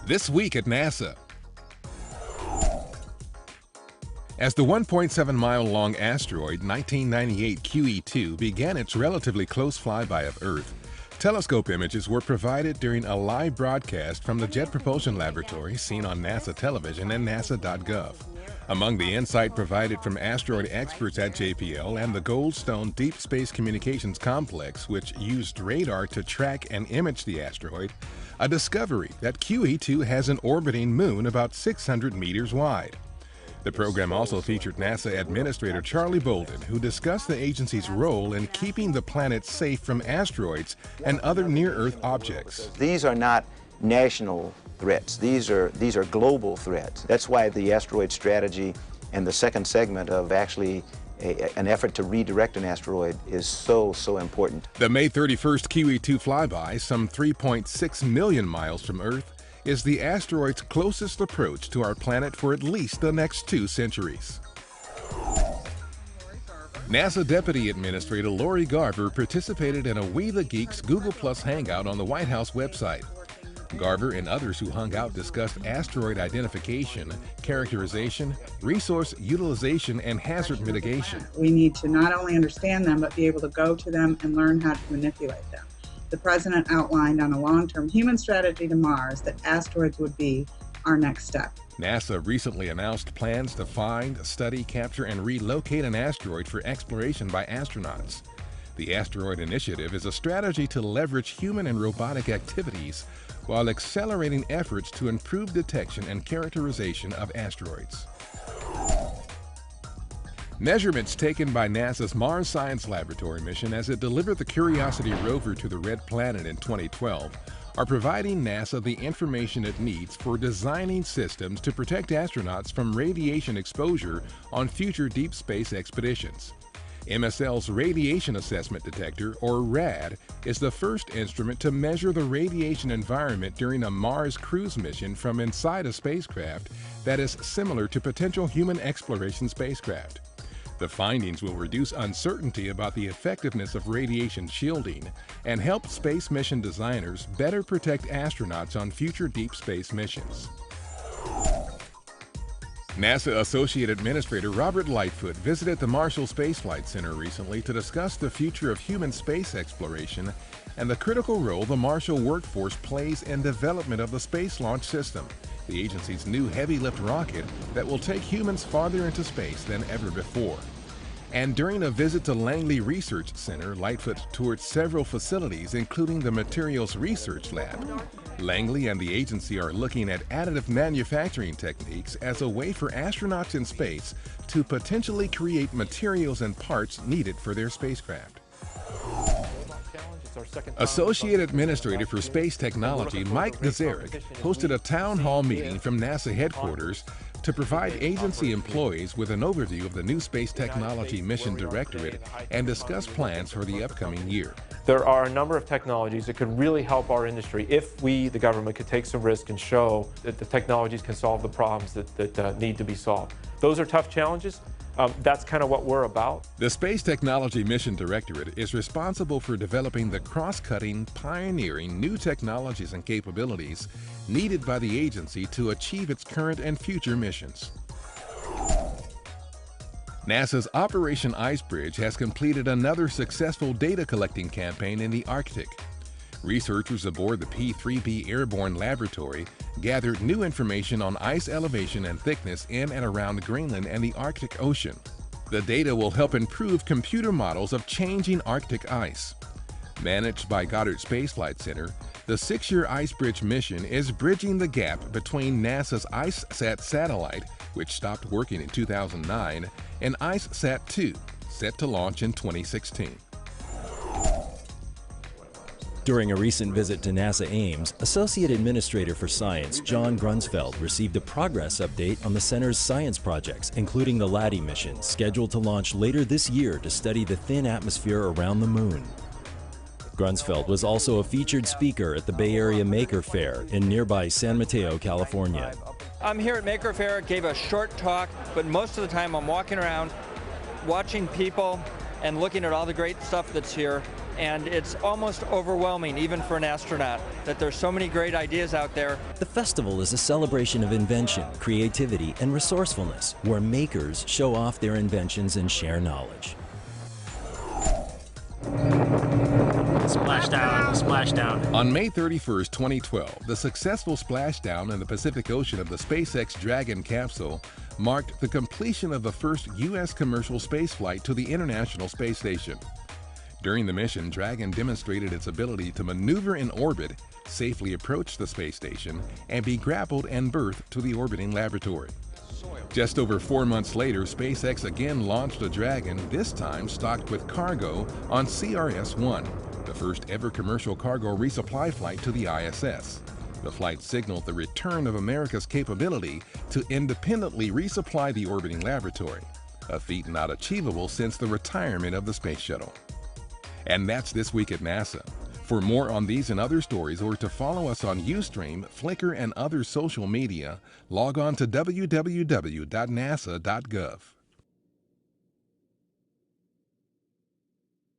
This week at NASA. As the 1.7-mile-long asteroid 1998 QE2 began its relatively close flyby of Earth, telescope images were provided during a live broadcast from the Jet Propulsion Laboratory seen on NASA television and nasa.gov. Among the insight provided from asteroid experts at JPL and the Goldstone Deep Space Communications Complex, which used radar to track and image the asteroid, a discovery that QE2 has an orbiting moon about 600 meters wide. The program also featured NASA Administrator Charlie Bolden, who discussed the agency's role in keeping the planet safe from asteroids and other near-Earth objects. These are not national threats. These are global threats. That's why the asteroid strategy and the second segment of actually an effort to redirect an asteroid is so important. The May 31st QE2 flyby, some 3.6 million miles from Earth, is the asteroid's closest approach to our planet for at least the next 2 centuries. NASA Deputy Administrator Lori Garver participated in a We the Geeks Google Plus Hangout on the White House website. Garver and others who hung out discussed asteroid identification, characterization, resource utilization, and hazard mitigation. We need to not only understand them, but be able to go to them and learn how to manipulate them. The President outlined on a long-term human strategy to Mars that asteroids would be our next step. NASA recently announced plans to find, study, capture, and relocate an asteroid for exploration by astronauts. The Asteroid Initiative is a strategy to leverage human and robotic activities while accelerating efforts to improve detection and characterization of asteroids. Measurements taken by NASA's Mars Science Laboratory mission as it delivered the Curiosity rover to the Red Planet in 2012 are providing NASA the information it needs for designing systems to protect astronauts from radiation exposure on future deep space expeditions. MSL's Radiation Assessment Detector, or RAD, is the first instrument to measure the radiation environment during a Mars cruise mission from inside a spacecraft that is similar to potential human exploration spacecraft. The findings will reduce uncertainty about the effectiveness of radiation shielding and help space mission designers better protect astronauts on future deep space missions. NASA Associate Administrator Robert Lightfoot visited the Marshall Space Flight Center recently to discuss the future of human space exploration and the critical role the Marshall workforce plays in development of the Space Launch System, the agency's new heavy-lift rocket that will take humans farther into space than ever before. And during a visit to Langley Research Center, Lightfoot toured several facilities, including the Materials Research Lab. Langley and the agency are looking at additive manufacturing techniques as a way for astronauts in space to potentially create materials and parts needed for their spacecraft. Associate Administrator for Space Technology Mike Gazarek hosted a town hall meeting from NASA headquarters to provide agency employees with an overview of the new Space Technology Mission Directorate and discuss plans for the upcoming year. There are a number of technologies that could really help our industry if we, the government, could take some risk and show that the technologies can solve the problems that need to be solved. Those are tough challenges. That's kind of what we're about. The Space Technology Mission Directorate is responsible for developing the cross-cutting, pioneering new technologies and capabilities needed by the agency to achieve its current and future missions. NASA's Operation Icebridge has completed another successful data collecting campaign in the Arctic. Researchers aboard the P-3B Airborne Laboratory gathered new information on ice elevation and thickness in and around Greenland and the Arctic Ocean. The data will help improve computer models of changing Arctic ice. Managed by Goddard Space Flight Center, the 6-year Icebridge mission is bridging the gap between NASA's IceSat satellite, which stopped working in 2009, and IceSat-2, set to launch in 2016. During a recent visit to NASA Ames, Associate Administrator for Science John Grunsfeld received a progress update on the center's science projects, including the LADEE mission, scheduled to launch later this year to study the thin atmosphere around the moon. Grunsfeld was also a featured speaker at the Bay Area Maker Faire in nearby San Mateo, California. I'm here at Maker Faire, gave a short talk, but most of the time I'm walking around, watching people and looking at all the great stuff that's here. And it's almost overwhelming, even for an astronaut, that there's so many great ideas out there. The festival is a celebration of invention, creativity, and resourcefulness, where makers show off their inventions and share knowledge. Splashdown, splashdown. On May 31st, 2012, the successful splashdown in the Pacific Ocean of the SpaceX Dragon capsule marked the completion of the first U.S. commercial spaceflight to the International Space Station. During the mission, Dragon demonstrated its ability to maneuver in orbit, safely approach the space station, and be grappled and berthed to the orbiting laboratory. Just over 4 months later, SpaceX again launched a Dragon, this time stocked with cargo, on CRS-1, the first ever commercial cargo resupply flight to the ISS. The flight signaled the return of America's capability to independently resupply the orbiting laboratory, a feat not achievable since the retirement of the space shuttle. And that's This Week at NASA. For more on these and other stories, or to follow us on Ustream, Flickr, and other social media, log on to www.nasa.gov.